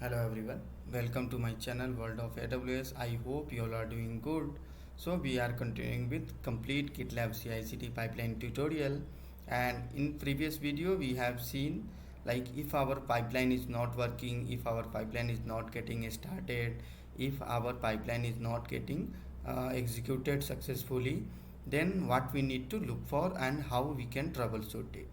Hello everyone, welcome to my channel World of AWS. I hope you all are doing good. So we are continuing with complete GitLab CI/CD pipeline tutorial, and in previous video we have seen like if our pipeline is not working, if our pipeline is not getting started, if our pipeline is not getting executed successfully, then what we need to look for and how we can troubleshoot it.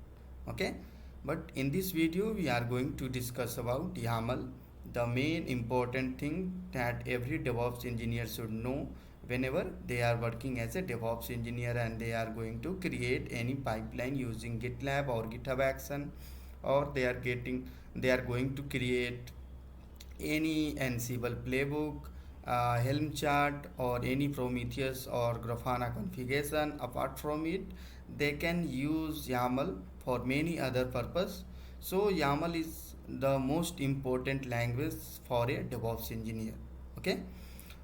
Okay, but in this video we are going to discuss about YAML, the main important thing that every DevOps engineer should know whenever they are working as a DevOps engineer and they are going to create any pipeline using GitLab or GitHub Action, or they are going to create any Ansible playbook, Helm chart, or any Prometheus or Grafana configuration. Apart from it, they can use YAML for many other purpose. So YAML is the most important language for a DevOps engineer. Okay,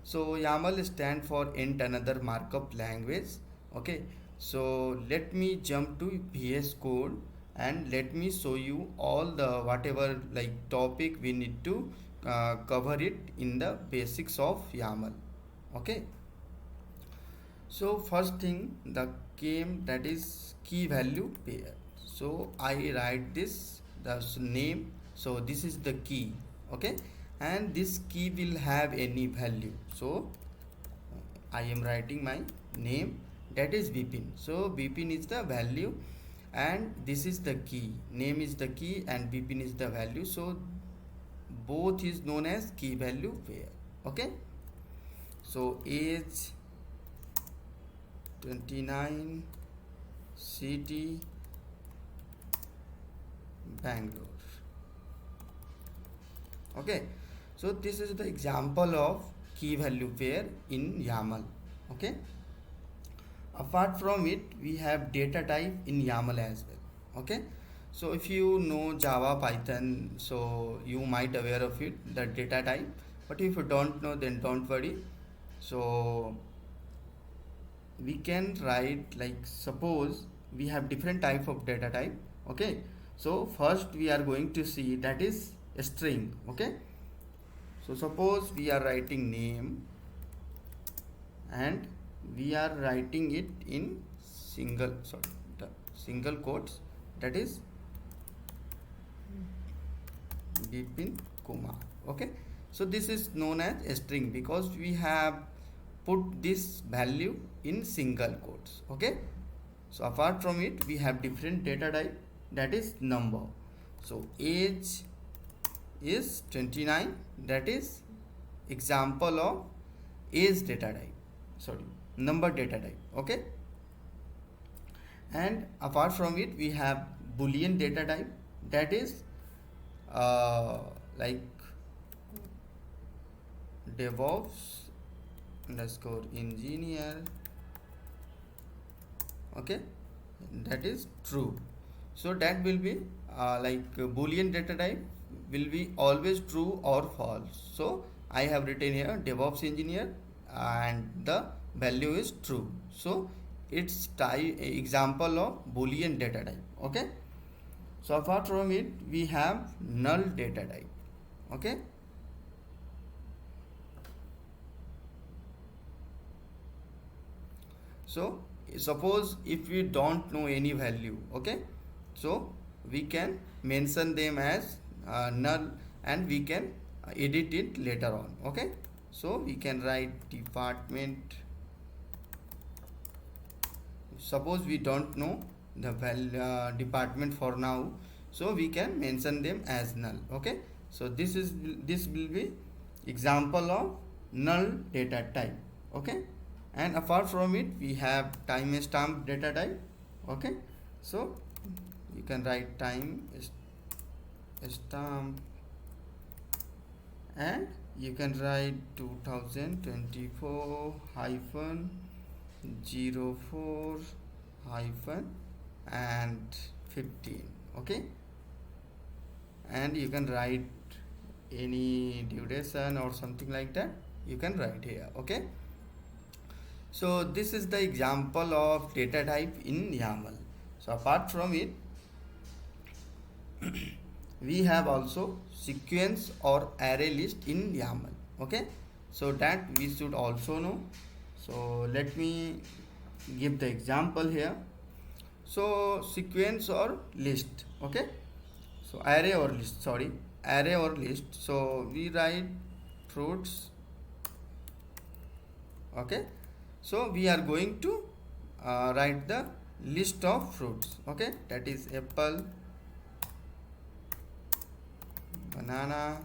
so YAML stand for yet another markup language. Okay, so let me jump to VS Code and let me show you all the whatever like topic we need to cover it in the basics of YAML. Okay, so first thing the came, that is key value pair. So I write this the name, so this is the key. Okay, and this key will have any value, so I am writing my name, that is Bipin. So Bipin is the value and this is the key, name is the key and Bipin is the value, so both is known as key value pair. Okay, so age 29, city Bangalore. Okay, so this is the example of key value pair in YAML. Okay, apart from it we have data type in YAML as well. Okay, so if you know Java, Python, so you might aware of it, the data type, but if you don't know then don't worry. So we can write, like suppose we have different type of data type. Okay, so first we are going to see that is a string. Okay, so suppose we are writing name and we are writing it in single quotes, that is Bipin Kumar. Okay, so this is known as a string because we have put this value in single quotes. Okay, so apart from it we have different data type, that is number. So age is 29, that is example of age data type, number data type. Okay, and apart from it we have boolean data type, that is like DevOps underscore engineer. Okay, that is true. So that will be like boolean data type will be always true or false. So I have written here DevOps engineer and the value is true, so it's type example of boolean data type. Okay, so apart from it we have null data type. Okay, so suppose if we don't know any value, okay, so we can mention them as null and we can edit it later on. Okay, so we can write department. Suppose we don't know the department for now, so we can mention them as null. Okay, so this will be example of null data type. Okay, and apart from it we have timestamp data type. Okay, so you can write time stamp and you can write 2024 hyphen 04 hyphen and 15. Okay, and you can write any duration or something like that, you can write here. Okay, so this is the example of data type in YAML. So apart from it we have also sequence or array list in YAML. Okay, so that we should also know. So let me give the example here. So sequence or list. Okay, so array or list, array or list. So we write fruits. Okay, so we are going to write the list of fruits. Okay, that is apple, banana,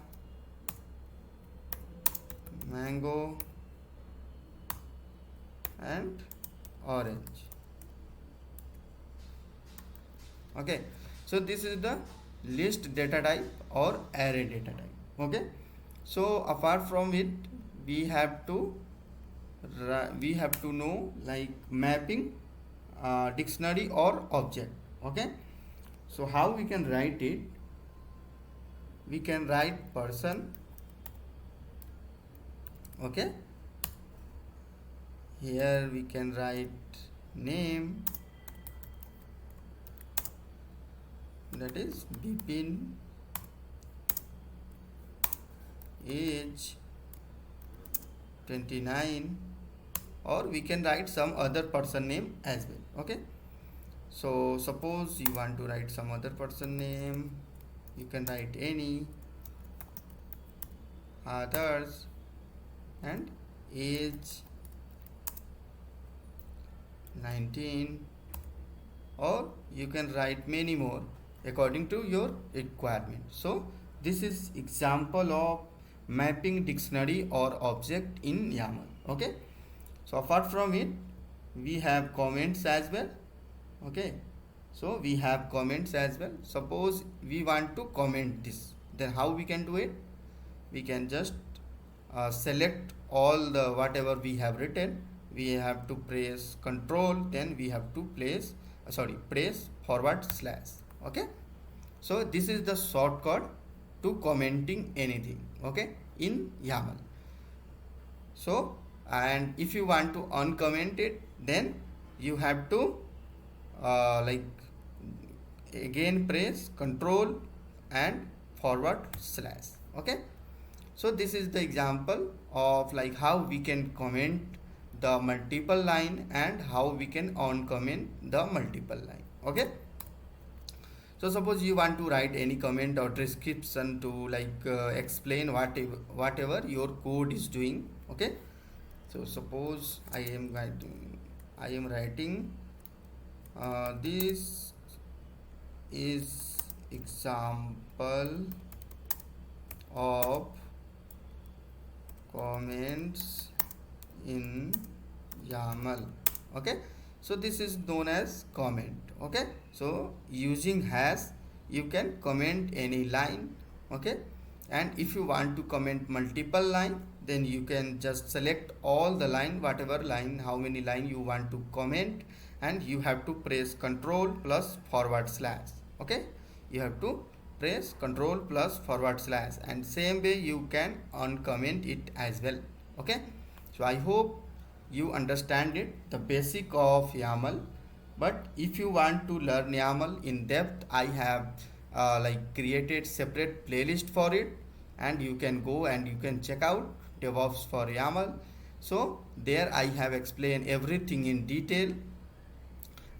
mango and orange. Okay, so this is the list data type or array data type. Okay, so apart from it, we have to know like mapping dictionary or object. Okay, so how we can write it? We can write person. Okay, here we can write name, that is Bipin, age 29, or we can write some other person name as well. Okay, so suppose you want to write some other person name, you can write any others and age 19, or you can write many more according to your requirement. So this is example of mapping dictionary or object in YAML. Okay, so apart from it, we have comments as well. Okay, so we have comments as well. Suppose we want to comment this, then how we can do it? We can just select all the whatever we have written. We have to press control, then we have to press /. Okay, so this is the shortcut to commenting anything. Okay, in YAML. So, and if you want to uncomment it, then you have to again press control and /. Okay, so this is the example of like how we can comment the multiple line and how we can uncomment the multiple line. Okay, so suppose you want to write any comment or description to explain whatever your code is doing. Okay, so suppose I am writing this is example of comments in YAML. Okay, so this is known as comment. Okay, so using hash you can comment any line. Okay, and if you want to comment multiple line, then you can just select all the line, whatever line, how many line you want to comment, and you have to press control +/. Okay, you have to press control +/, and same way you can uncomment it as well. Okay, so I hope you understand it, the basic of YAML. But if you want to learn YAML in depth, I have created separate playlist for it, and you can go and you can check out DevOps for YAML. So there I have explained everything in detail,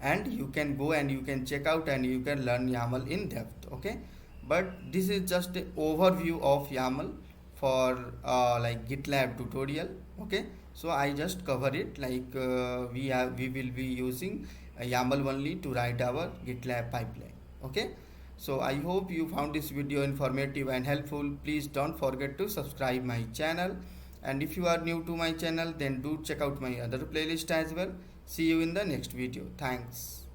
and you can go and you can check out and you can learn YAML in depth. Okay, but this is just an overview of YAML for GitLab tutorial. Okay, so I just cover it we will be using YAML only to write our GitLab pipeline. Okay, so I hope you found this video informative and helpful. Please don't forget to subscribe my channel, and if you are new to my channel, then do check out my other playlist as well. See you in the next video. Thanks.